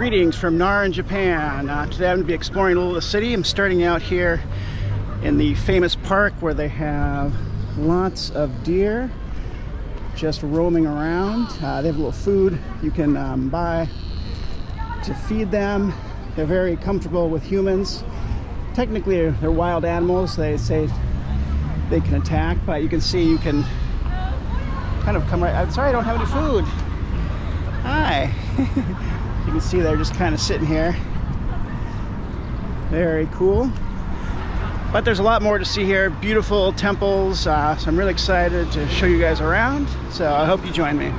Greetings from Nara in Japan. Today I'm going to be exploring a little of the city. I'm starting out here in the famous park where they have lots of deer just roaming around. They have a little food you can buy to feed them. They're very comfortable with humans. Technically they're wild animals. They say they can attack, but you can see you can kind of come right. I'm sorry, I don't have any food. Hi. You can see they're just kind of sitting here. Very cool. But there's a lot more to see here. Beautiful temples. So I'm really excited to show you guys around. So I hope you join me.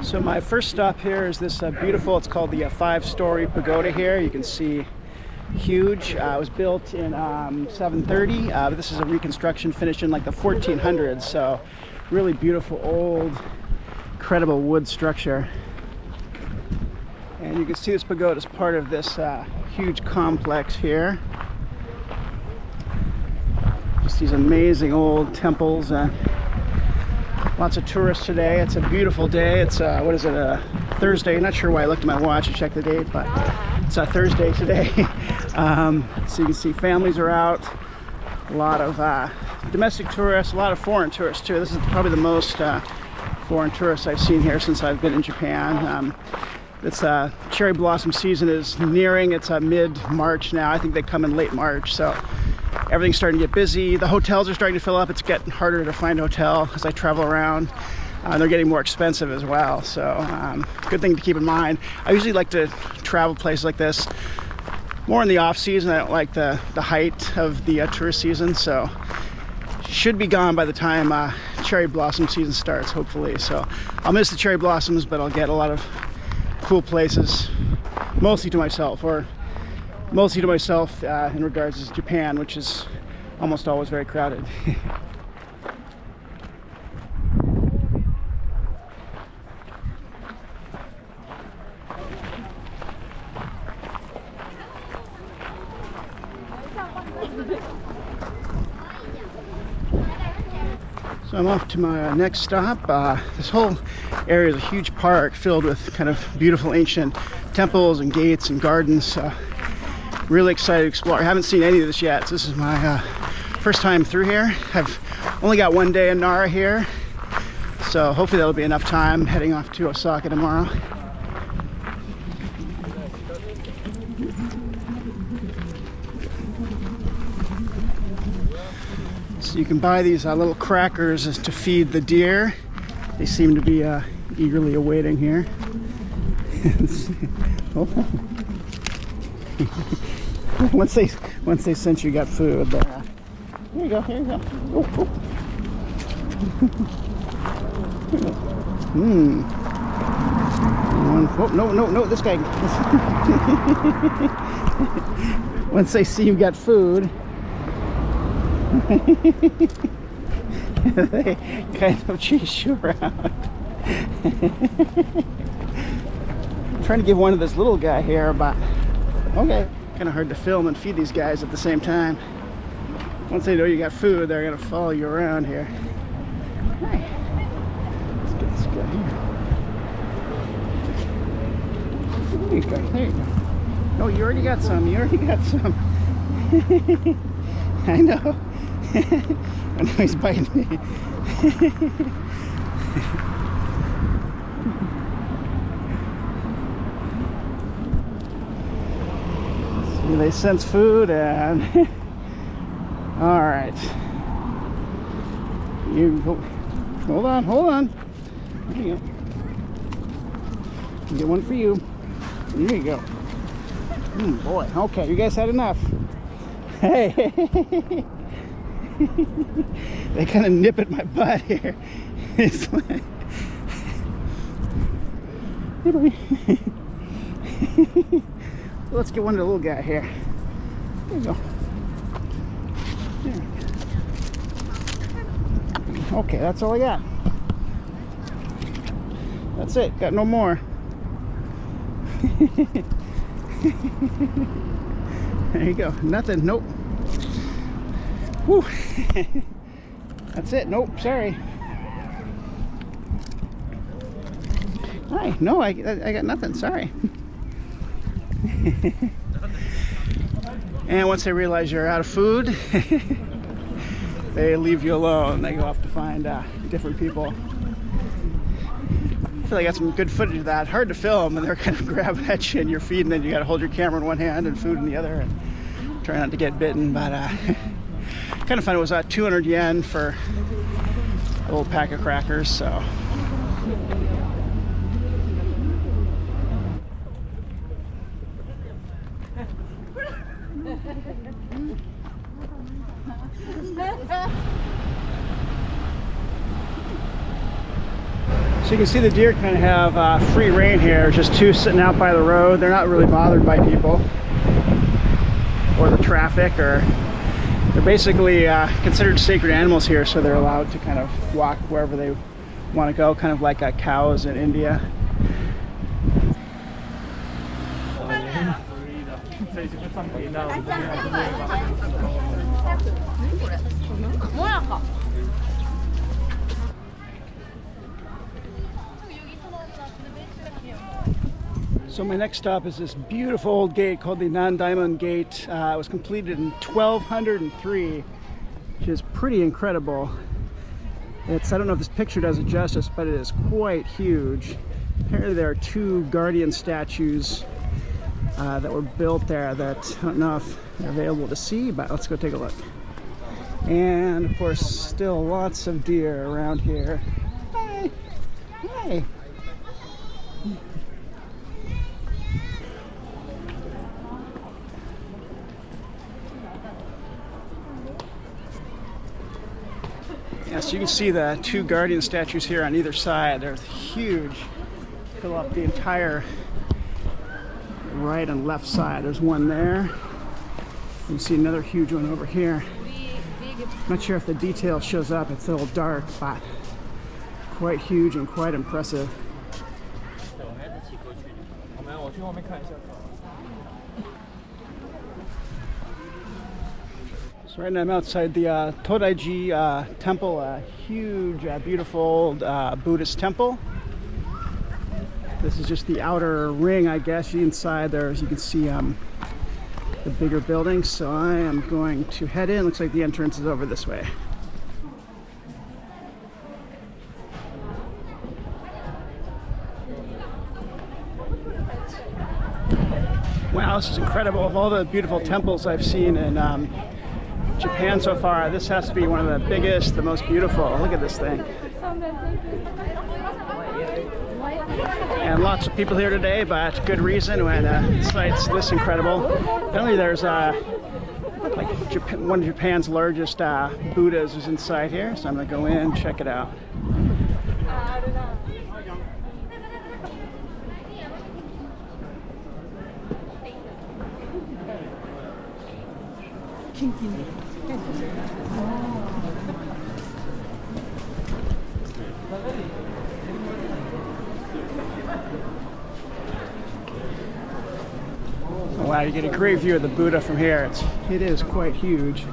So my first stop here is this beautiful, it's called the 5-story pagoda here. You can see huge. It was built in 730, but this is a reconstruction finished in like the 1400s. So really beautiful, old, incredible wood structure. And you can see this pagoda is part of this huge complex here. Just these amazing old temples. Lots of tourists today. It's a beautiful day. It's what is it, Thursday? Not sure why I looked at my watch to check the date, but it's a Thursday today. So you can see families are out. A lot of domestic tourists, a lot of foreign tourists too. This is probably the most foreign tourists I've seen here since I've been in Japan. It's cherry blossom season is nearing. It's mid-March now. I think they come in late March, so everything's starting to get busy. The hotels are starting to fill up. It's getting harder to find a hotel as I travel around. They're getting more expensive as well, so good thing to keep in mind. I usually like to travel places like this more in the off season. I don't like the height of the tourist season, so should be gone by the time cherry blossom season starts, hopefully. So I'll miss the cherry blossoms, but I'll get a lot of cool places, mostly to myself in regards to Japan, which is almost always very crowded. So I'm off to my next stop. This whole area is a huge park filled with kind of beautiful ancient temples and gates and gardens. Really excited to explore. I haven't seen any of this yet, so this is my first time through here. I've only got one day in Nara here, so hopefully that'll be enough time. Heading off to Osaka tomorrow. So you can buy these little crackers to feed the deer. They seem to be eagerly awaiting here. Once they sense you got food, here you go. Oh, oh. Oh, no, this guy. Once they see you got food, they kind of chase you around. I'm trying to give one to this little guy here, but okay. Kind of hard to film and feed these guys at the same time. Once they know you got food, they're gonna follow you around here. Hey, let's get this guy here. There you go. There you go. No, you already got some. I know. I know he's biting me. See, they sense food and all right. You hold on. There you go. Get one for you. There you go. Boy. Okay, you guys had enough. Hey. They kind of nip at my butt here. It's like, hey, buddy. Let's get one to the little guy here. There you go. There. Okay, that's all I got. That's it. Got no more. There you go. Nothing. Nope. Whew. That's it. Nope. Sorry. Hi. No, I got nothing. Sorry. And once they realize you're out of food, they leave you alone. They go off to find different people. I feel like I got some good footage of that. Hard to film, and they're kind of grabbing at you and you're feeding, and you got to hold your camera in one hand and food in the other, and try not to get bitten. But kind of fun. It was 200 yen for a little pack of crackers. So. So you can see the deer kind of have free rein here, just two sitting out by the road. They're not really bothered by people or the traffic, or they're basically considered sacred animals here, so they're allowed to kind of walk wherever they want to go, kind of like cows in India. So my next stop is this beautiful old gate called the Nandaimon Gate. It was completed in 1203, which is pretty incredible. I don't know if this picture does it justice, but it is quite huge. Apparently there are two guardian statues that were built there that I don't know if they're available to see, but let's go take a look. And of course, still lots of deer around here. Hi! Hi! Yeah, so you can see the two guardian statues here on either side. They're huge. Fill up the entire right and left side. There's one there. You can see another huge one over here. I'm not sure if the detail shows up. It's a little dark, but quite huge and quite impressive. So right now I'm outside the Todaiji temple, a huge, beautiful old Buddhist temple. This is just the outer ring, I guess. Inside there, as you can see, the bigger buildings. So I am going to head in. Looks like the entrance is over this way. Wow, this is incredible. Of all the beautiful temples I've seen in Japan so far, this has to be one of the biggest, the most beautiful. Look at this thing. And lots of people here today, but good reason when the site's this incredible. Apparently there's like one of Japan's largest Buddhas is inside here, so I'm gonna go in and check it out. Oh, wow, you get a great view of the Buddha from here. It is quite huge.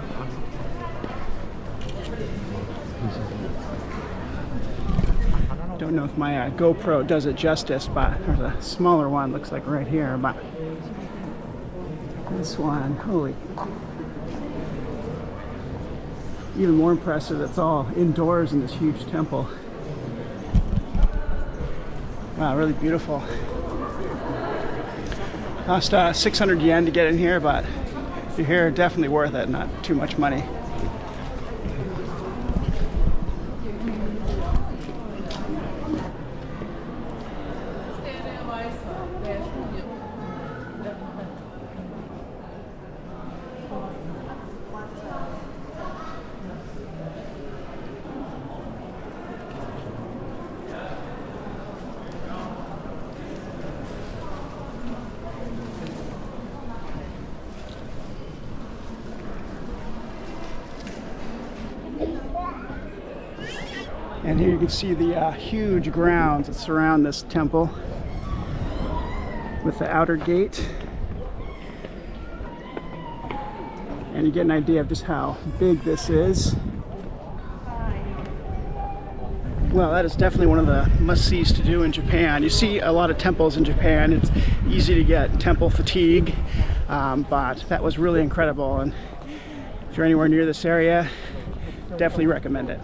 Don't know if my GoPro does it justice, but there's a smaller one, looks like right here, but this one, holy. Even more impressive, it's all indoors in this huge temple. Wow, really beautiful. Cost 600 yen to get in here, but if you're here, definitely worth it, not too much money. And here you can see the huge grounds that surround this temple with the outer gate. and you get an idea of just how big this is. Well, that is definitely one of the must-sees to do in Japan. You see a lot of temples in Japan. It's easy to get temple fatigue, but that was really incredible. And if you're anywhere near this area, definitely recommend it.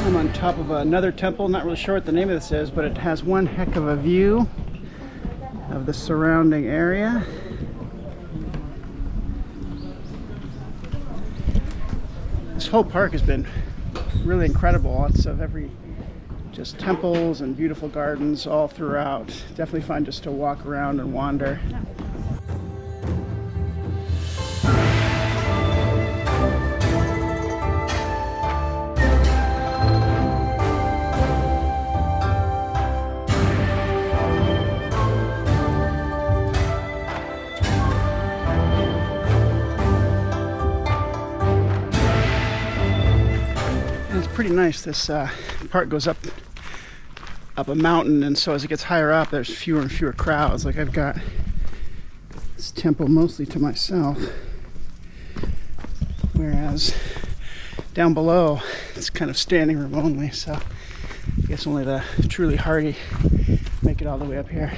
I'm on top of another temple, not really sure what the name of this is, but it has one heck of a view of the surrounding area. This whole park has been really incredible. Lots of just temples and beautiful gardens all throughout. Definitely fun just to walk around and wander. Pretty nice. This park goes up a mountain, and so as it gets higher up, there's fewer and fewer crowds. Like, I've got this temple mostly to myself, whereas down below it's kind of standing room only. So I guess only the truly hardy make it all the way up here.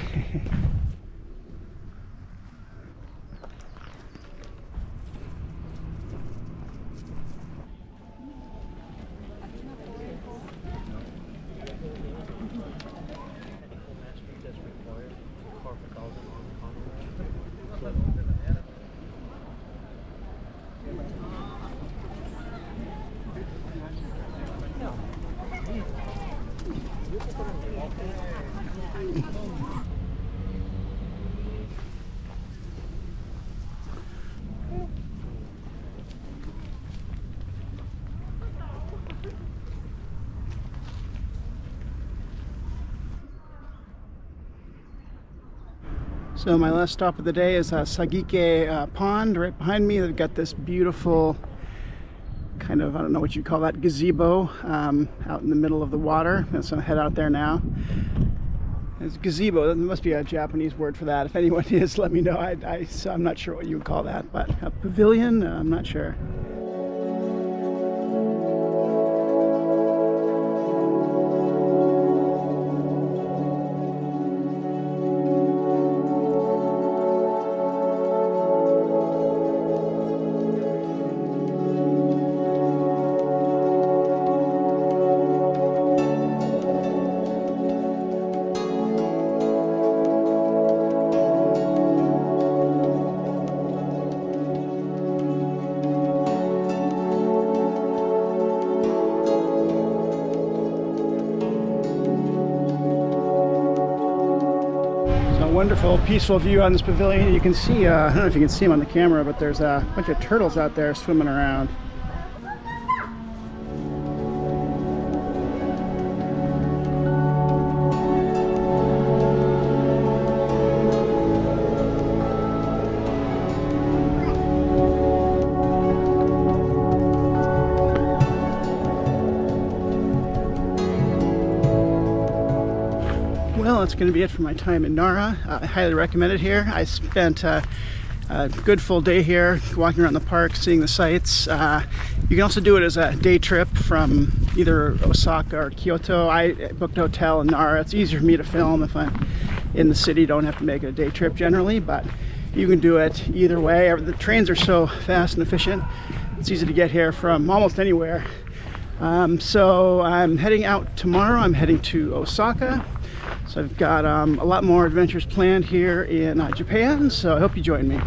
So my last stop of the day is Sagike Pond right behind me. They've got this beautiful kind of, I don't know what you'd call that, gazebo out in the middle of the water. So I'm gonna head out there now. It's gazebo, there must be a Japanese word for that. If anyone is, let me know. I'm not sure what you would call that, but a pavilion, I'm not sure. Wonderful, peaceful view on this pavilion. You can see, I don't know if you can see them on the camera, but there's a bunch of turtles out there swimming around. Well, that's going to be it for my time in Nara. I highly recommend it here. I spent a good full day here walking around the park, seeing the sights. You can also do it as a day trip from either Osaka or Kyoto. I booked a hotel in Nara. It's easier for me to film if I'm in the city. Don't have to make it a day trip generally, but you can do it either way. The trains are so fast and efficient. It's easy to get here from almost anywhere. So I'm heading out tomorrow. I'm heading to Osaka. So I've got a lot more adventures planned here in Japan, so I hope you join me.